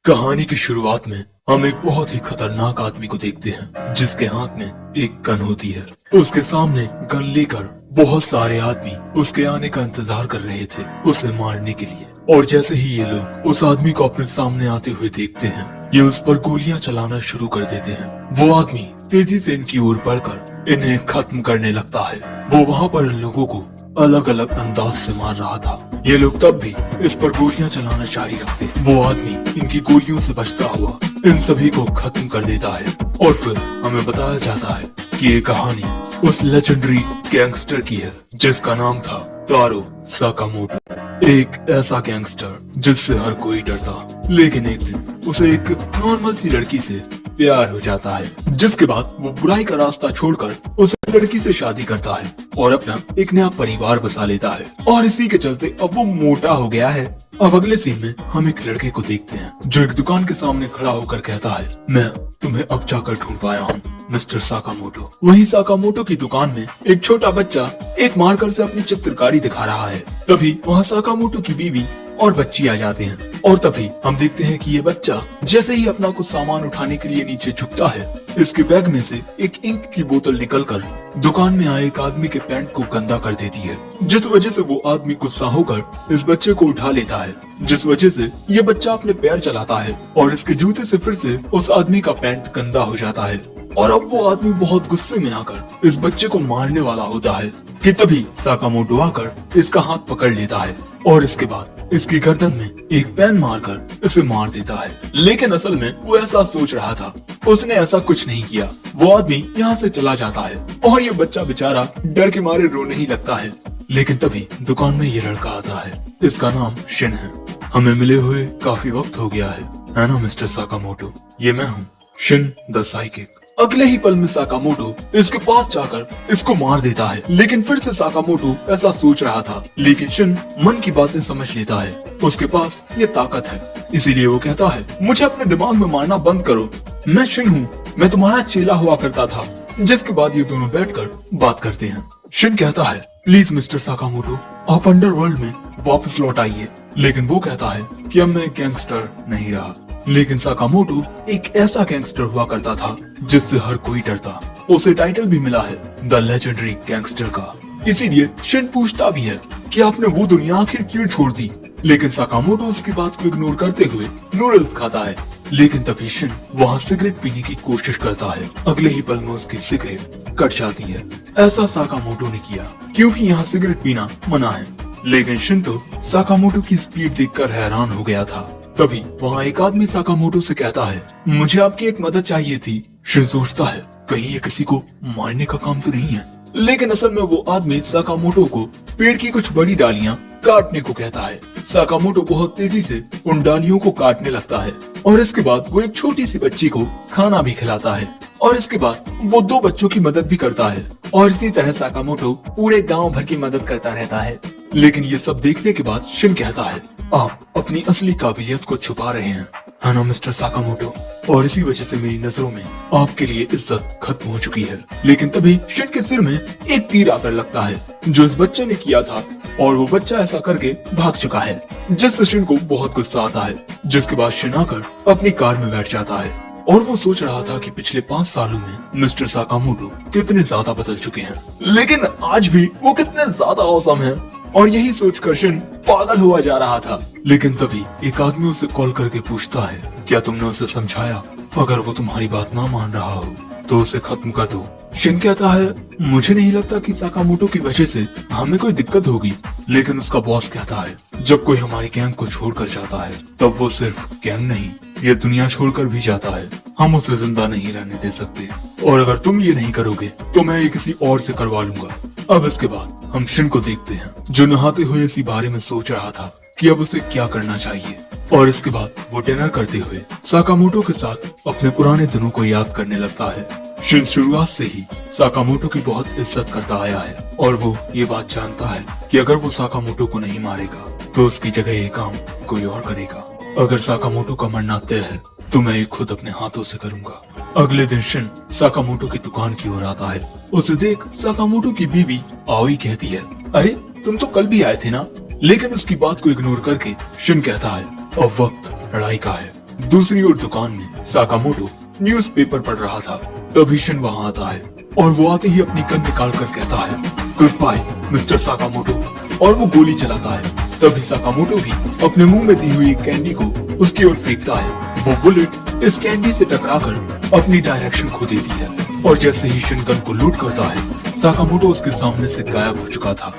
कहानी की शुरुआत में हम एक बहुत ही खतरनाक आदमी को देखते हैं जिसके हाथ में एक गन होती है। उसके सामने गन लेकर बहुत सारे आदमी उसके आने का इंतजार कर रहे थे उसे मारने के लिए। और जैसे ही ये लोग उस आदमी को अपने सामने आते हुए देखते हैं, ये उस पर गोलियां चलाना शुरू कर देते हैं। वो आदमी तेजी से इनकी ओर बढ़कर इन्हें खत्म करने लगता है। वो वहाँ पर इन लोगों को अलग अलग अंदाज से मार रहा था। ये लोग तब भी इस पर गोलियां चलाना जारी रखते। वो आदमी इनकी गोलियों से बचता हुआ इन सभी को खत्म कर देता है। और फिर हमें बताया जाता है कि ये कहानी उस लेजेंडरी गैंगस्टर की है जिसका नाम था तारो साकामोटो। एक ऐसा गैंगस्टर जिससे हर कोई डरता, लेकिन एक दिन उसे एक नॉर्मल सी लड़की से प्यार हो जाता है, जिसके बाद वो बुराई का रास्ता छोड़कर उस लड़की से शादी करता है और अपना एक नया परिवार बसा लेता है। और इसी के चलते अब वो मोटा हो गया है। अब अगले सीन में हम एक लड़के को देखते हैं जो एक दुकान के सामने खड़ा होकर कहता है, मैं तुम्हें अब जाकर ढूंढ पाया हूँ, मिस्टर साकामोटो। वहीं साकामोटो की दुकान में एक छोटा बच्चा एक मार्कर से अपनी चित्रकारी दिखा रहा है। तभी वहाँ साकामोटो की बीवी और बच्ची आ जाते हैं। और तभी हम देखते हैं कि ये बच्चा जैसे ही अपना कुछ सामान उठाने के लिए नीचे झुकता है, इसके बैग में से एक इंक की बोतल निकलकर दुकान में आए एक आदमी के पैंट को गंदा कर देती है, जिस वजह से वो आदमी गुस्सा होकर इस बच्चे को उठा लेता है, जिस वजह से ये बच्चा अपने पैर चलाता है और इसके जूते से फिर से उस आदमी का पैंट गंदा हो जाता है। और अब वो आदमी बहुत गुस्से में आकर इस बच्चे को मारने वाला होता है कि तभी साकामोटो आकर इसका हाथ पकड़ लेता है और इसके बाद इसकी गर्दन में एक पेन मारकर इसे मार देता है। लेकिन असल में वो ऐसा सोच रहा था, उसने ऐसा कुछ नहीं किया। वो आदमी यहाँ से चला जाता है और ये बच्चा बेचारा डर के मारे रोने ही लगता है। लेकिन तभी दुकान में ये लड़का आता है, इसका नाम शिन है। हमें मिले हुए काफी वक्त हो गया है ना मिस्टर साकामोटो? ये मैं हूँ, शिन द साइकिक। अगले ही पल में साकामोटो इसके पास जाकर इसको मार देता है। लेकिन फिर से साकामोटो ऐसा सोच रहा था, लेकिन शिन मन की बातें समझ लेता है। उसके पास ये ताकत है, इसीलिए वो कहता है, मुझे अपने दिमाग में मारना बंद करो, मैं शिन हूँ, मैं तुम्हारा चेला हुआ करता था। जिसके बाद ये दोनों बैठकर बात करते हैं। शिन कहता है, प्लीज मिस्टर साकामोटो, आप अंडरवर्ल्ड में वापस लौट आइए। लेकिन वो कहता है कि अब मैं गैंगस्टर नहीं रहा। लेकिन साकामोटो एक ऐसा गैंगस्टर हुआ करता था जिससे हर कोई डरता। उसे टाइटल भी मिला है द लेजेंडरी गैंगस्टर का। इसीलिए शिन पूछता भी है कि आपने वो दुनिया आखिर क्यों छोड़ दी। लेकिन साकामोटो उसकी बात को इग्नोर करते हुए नूडल्स खाता है। लेकिन तभी शिन वहाँ सिगरेट पीने की कोशिश करता है। अगले ही पल में उसकी सिगरेट कट जाती है। ऐसा साकामोटो ने किया क्योंकि यहाँ सिगरेट पीना मना है। लेकिन शिन तो साकामोटो की स्पीड देखकर हैरान हो गया था। तभी वहाँ एक आदमी साकामोटो से कहता है, मुझे आपकी एक मदद चाहिए थी। शिन सोचता है, कहीं ये किसी को मारने का काम तो नहीं है। लेकिन असल में वो आदमी साकामोटो को पेड़ की कुछ बड़ी डालियां काटने को कहता है। साकामोटो बहुत तेजी से उन डालियों को काटने लगता है और इसके बाद वो एक छोटी सी बच्ची को खाना भी खिलाता है। और इसके बाद वो दो बच्चों की मदद भी करता है। और इसी तरह साकामोटो पूरे गांव भर की मदद करता रहता है। लेकिन ये सब देखने के बाद शिन कहता है, आप अपनी असली काबिलियत को छुपा रहे हैं, है ना मिस्टर साकामोटो? और इसी वजह से मेरी नजरों में आपके लिए इज्जत खत्म हो चुकी है। लेकिन तभी शिन के सिर में एक तीर आकर लगता है जो इस बच्चे ने किया था और वो बच्चा ऐसा करके भाग चुका है, जिससे शिन को बहुत गुस्सा आता है। जिसके बाद शिन आकर अपनी कार में बैठ जाता है और वो सोच रहा था कि पिछले 5 सालों में मिस्टर साकामोटो कितने ज्यादा बदल चुके हैं, लेकिन आज भी वो कितने ज्यादा औसम हैं। और यही सोचकर शिन पागल हुआ जा रहा था। लेकिन तभी एक आदमी उसे कॉल करके पूछता है, क्या तुमने उसे समझाया? अगर वो तुम्हारी बात ना मान रहा हो तो उसे खत्म कर दो। शिन कहता है, मुझे नहीं लगता कि साकामोटो की वजह से हमें कोई दिक्कत होगी। लेकिन उसका बॉस कहता है, जब कोई हमारी गैंग को छोड़कर जाता है तब वो सिर्फ गैंग नहीं, ये दुनिया छोड़कर भी जाता है। हम उसे जिंदा नहीं रहने दे सकते और अगर तुम ये नहीं करोगे तो मैं ये किसी और से करवा लूंगा। अब इसके बाद हम शिन को देखते हैं जो नहाते हुए इसी बारे में सोच रहा था कि अब उसे क्या करना चाहिए। और इसके बाद वो डिनर करते हुए साकामोटो के साथ अपने पुराने दिनों को याद करने लगता है। शिन शुरुआत से ही साकामोटो की बहुत इज्जत करता आया है और वो ये बात जानता है कि अगर वो साकामोटो को नहीं मारेगा तो उसकी जगह ये काम कोई और करेगा। अगर साकामोटो का मरना तय है तो मैं ये खुद अपने हाथों से करूंगा। अगले दिन शिन साकामोटो की दुकान की ओर आता है। उसे देख साकामोटो की बीवी आओई कहती है, अरे तुम तो कल भी आए थे ना? लेकिन उसकी बात को इग्नोर करके शिन कहता है, अब वक्त लड़ाई का है। दूसरी ओर दुकान में साकामोटो न्यूज़पेपर पढ़ रहा था। तभी शिन वहाँ आता है और वो आते ही अपनी गन निकाल कर कहता है, गुड बाय मिस्टर साकामोटो, और वो गोली चलाता है। तभी साकामोटो भी अपने मुंह में दी हुई कैंडी को उसकी ओर फेंकता है। वो बुलेट इस कैंडी से टकराकर अपनी डायरेक्शन खो देती है और जैसे ही शिन गन को लूट करता है, साकामोटो उसके सामने से गायब हो चुका था।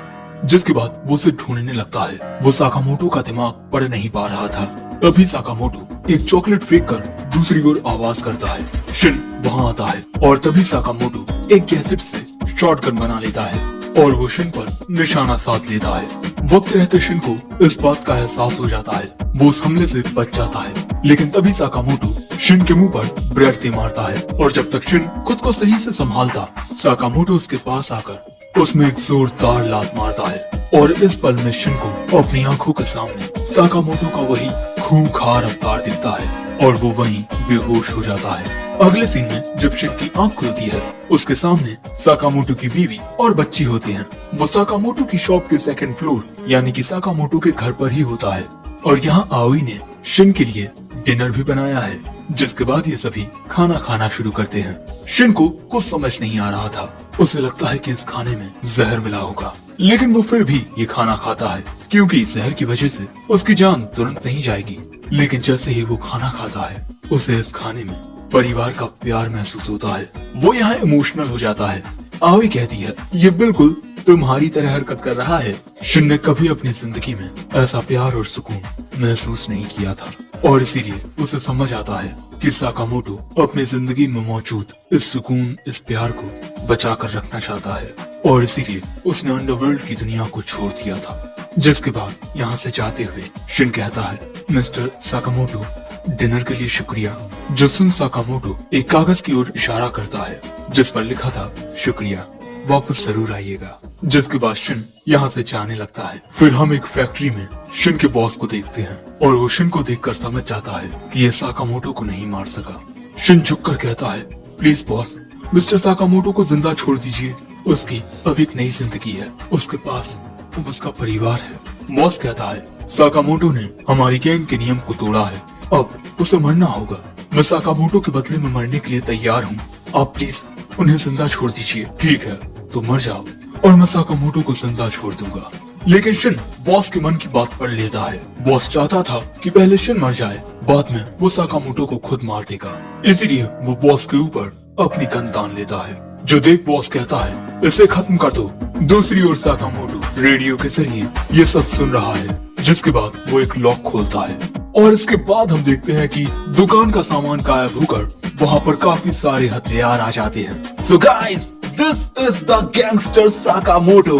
जिसके बाद वो उसे ढूंढने लगता है। वो साकामोटो का दिमाग पढ़ नहीं पा रहा था। तभी साकामोटो एक चॉकलेट फेंक कर दूसरी ओर आवाज करता है। शिन वहाँ आता है और तभी साकामोटो एक गैजेट से शॉटगन बना लेता है और वो शिन पर निशाना साध लेता है। वक्त रहते शिन को इस बात का एहसास हो जाता है। वो उस हमले से बच जाता है, लेकिन तभी साकामोटो शिन के मुंह पर ब्रेड मारता है और जब तक शिन खुद को सही से संभालता, साकामोटो उसके पास आकर उसमें एक जोरदार लात मारता है और इस पल में शिन को अपनी आंखों के सामने साकामोटो का वही खूंखार अवतार दिखता है और वो वहीं बेहोश हो जाता है। अगले सीन में जब शिन की आंख खुलती है, उसके सामने साकामोटो की बीवी और बच्ची होते हैं। वो साकामोटो की शॉप के सेकंड फ्लोर यानी कि साकामोटो के घर पर ही होता है और यहाँ आओई ने शिन के लिए डिनर भी बनाया है। जिसके बाद ये सभी खाना खाना शुरू करते हैं। शिन को कुछ समझ नहीं आ रहा था। उसे लगता है कि इस खाने में जहर मिला होगा, लेकिन वो फिर भी ये खाना खाता है क्योंकि जहर की वजह से उसकी जान तुरंत नहीं जाएगी। लेकिन जैसे ही वो खाना खाता है, उसे इस खाने में परिवार का प्यार महसूस होता है। वो यहाँ इमोशनल हो जाता है। आओई कहती है, ये बिल्कुल तुम्हारी तरह हरकत कर रहा है। शिन ने कभी अपनी जिंदगी में ऐसा प्यार और सुकून महसूस नहीं किया था और इसीलिए उसे समझ आता है कि साकामोटो अपनी जिंदगी में मौजूद इस सुकून, इस प्यार को बचा कर रखना चाहता है और इसीलिए उसने अंडरवर्ल्ड की दुनिया को छोड़ दिया था। जिसके बाद यहाँ से जाते हुए शिन कहता है, मिस्टर साकामोटो, डिनर के लिए शुक्रिया। जो सुन साकामोटो एक कागज की ओर इशारा करता है जिस पर लिखा था, शुक्रिया, वापस जरूर आइएगा। जिसके बाद शिन यहाँ से जाने लगता है। फिर हम एक फैक्ट्री में शिन के बॉस को देखते हैं और वो शिन को देखकर समझ जाता है कि ये साकामोटो को नहीं मार सका। शिन झुककर कहता है, प्लीज बॉस, मिस्टर साकामोटो को जिंदा छोड़ दीजिए। उसकी अब एक नई जिंदगी है, उसके पास अब उसका परिवार है। बॉस कहता है, साकामोटो ने हमारी गैंग के नियम को तोड़ा है, अब उसे मरना होगा। मैं साकामोटो के बदले में मरने के लिए तैयार हूँ। आप प्लीज उन्हें जिंदा छोड़ दीजिए। ठीक है, तो मर जाओ और मैं साकामोटो को जिंदा छोड़ दूंगा। लेकिन शिन बॉस के मन की बात पढ़ लेता है। बॉस चाहता था कि पहले शिन मर जाए, बाद में वो साकामोटो को खुद मार देगा। इसीलिए वो बॉस के ऊपर अपनी गन तान लेता है। जो देख बॉस कहता है, इसे खत्म कर दो। दूसरी ओर साकामोटो रेडियो के जरिए ये सब सुन रहा है। जिसके बाद वो एक लॉक खोलता है और इसके बाद हम देखते हैं कि दुकान का सामान गायब होकर वहाँ पर काफी सारे हथियार आ जाते हैं। So guys, this is the gangster Sakamoto.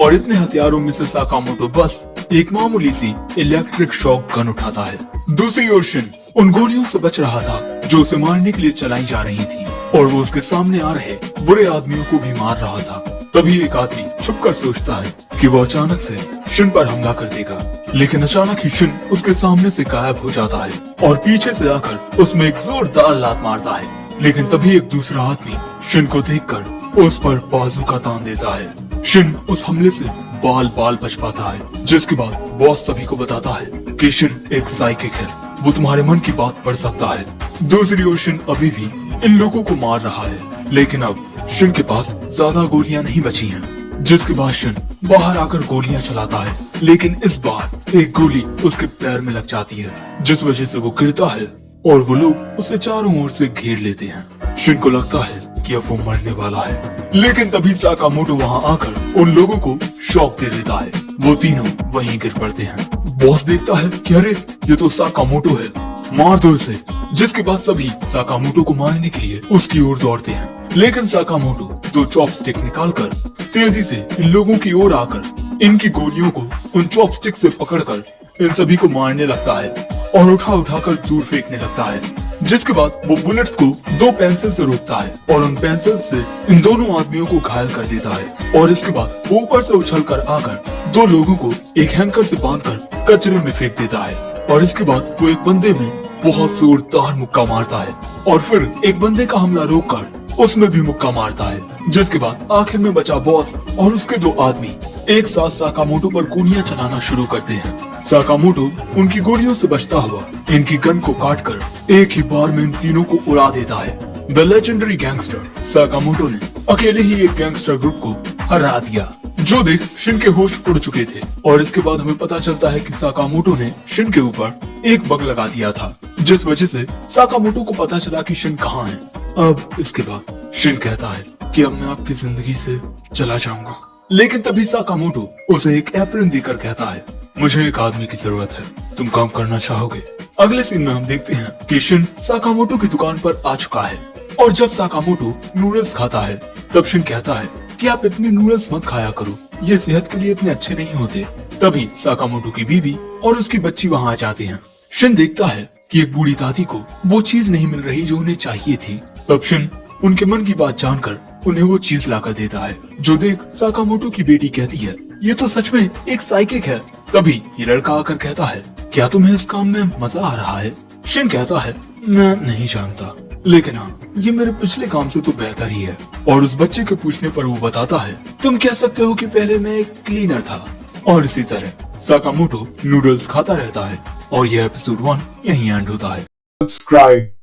और इतने हथियारों में से साकामोटो बस एक मामूली सी इलेक्ट्रिक शॉक गन उठाता है। दूसरी ओर शिन उन गोलियों से बच रहा था जो उसे मारने के लिए चलाई जा रही थी और वो उसके सामने आ रहे बुरे आदमियों को भी मार रहा था। तभी एक आदमी छुपकर सोचता है कि वो अचानक से शिन पर हमला कर देगा, लेकिन अचानक ही शिन उसके सामने से गायब हो जाता है और पीछे से आकर उसमें एक जोरदार लात मारता है। लेकिन तभी एक दूसरा आदमी शिन को देखकर उस पर बाजूका तान देता है। शिन उस हमले से बाल बाल बच पाता है। जिसके बाद बॉस सभी को बताता है कि शिन एक साइकिक है, वो तुम्हारे मन की बात पढ़ सकता है। दूसरी ओर शिन अभी भी इन लोगों को मार रहा है, लेकिन अब शिन के पास ज्यादा गोलियां नहीं बची हैं। जिसके बाद शिन बाहर आकर गोलियां चलाता है, लेकिन इस बार एक गोली उसके पैर में लग जाती है, जिस वजह से वो गिरता है और वो लोग उसे चारों ओर से घेर लेते हैं। शिन को लगता है कि अब वो मरने वाला है, लेकिन तभी साकामोटो वहाँ आकर उन लोगों को शॉक दे देता है। वो तीनों वहीं गिर पड़ते हैं। बॉस देखता है कि अरे ये तो साकामोटो है, मार दो इसे। जिसके बाद सभी साकामोटो को मारने के लिए उसकी ओर दौड़ते हैं, लेकिन साकामोटो दो चॉपस्टिक निकालकर तेजी से इन लोगों की ओर आकर इनकी गोलियों को उन चॉपस्टिक से पकड़कर इन सभी को मारने लगता है और उठा उठाकर दूर फेंकने लगता है। जिसके बाद वो बुलेट्स को दो पेंसिल से रोकता है और उन पेंसिल से इन दोनों आदमियों को घायल कर देता है और इसके बाद वो ऊपर से उछलकर आकर दो लोगों को एक हैंकर से बांधकर कचरे में फेंक देता है और इसके बाद वो एक बंदे में बहुत जोरदार मुक्का मारता है और फिर एक बंदे का हमला रोककर उसमें भी मुक्का मारता है। जिसके बाद आखिर में बचा बॉस और उसके दो आदमी एक साथ साकामोटो पर गोलियां चलाना शुरू करते हैं। साकामोटो उनकी गोलियों से बचता हुआ इनकी गन को काटकर एक ही बार में इन तीनों को उड़ा देता है। द लेजेंडरी गैंगस्टर साकामोटो ने अकेले ही एक गैंगस्टर ग्रुप को हरा दिया, जो देख शिन के होश उड़ चुके थे। और इसके बाद हमें पता चलता है कि साकामोटो ने शिन के ऊपर एक बग लगा दिया था, जिस वजह से साकामोटो को पता चला कि शिन कहाँ है। अब इसके बाद शिन कहता है कि अब मैं आपकी जिंदगी से चला जाऊंगा, लेकिन तभी साकामोटो उसे एक एप्रन देकर कहता है, मुझे एक आदमी की जरूरत है, तुम काम करना चाहोगे? अगले सीन में हम देखते हैं कि शिन साकामोटो की दुकान पर आ चुका है, और जब साकामोटो नूडल्स खाता है तब शिन कहता है कि आप इतने नूडल्स मत खाया करो, ये सेहत के लिए इतने अच्छे नहीं होते। तभी साकामोटो की बीवी और उसकी बच्ची वहाँ आ जाती हैं। शिन देखता है कि एक बूढ़ी दादी को वो चीज नहीं मिल रही जो उन्हें चाहिए थी। तब शिन उनके मन की बात जानकर उन्हें वो चीज लाकर देता है, जो देख साकामोटो की बेटी कहती है, ये तो सच में एक साइकिक है। तभी ये लड़का आकर कहता है, क्या तुम्हें इस काम में मजा आ रहा है? शिन कहता है, मैं नहीं जानता, लेकिन हाँ, ये मेरे पिछले काम से तो बेहतर ही है। और उस बच्चे के पूछने पर वो बताता है, तुम कह सकते हो कि पहले मैं एक क्लीनर था। और इसी तरह साकामोटो नूडल्स खाता रहता है और यह एपिसोड 1 यहीं एंड होता है। Subscribe.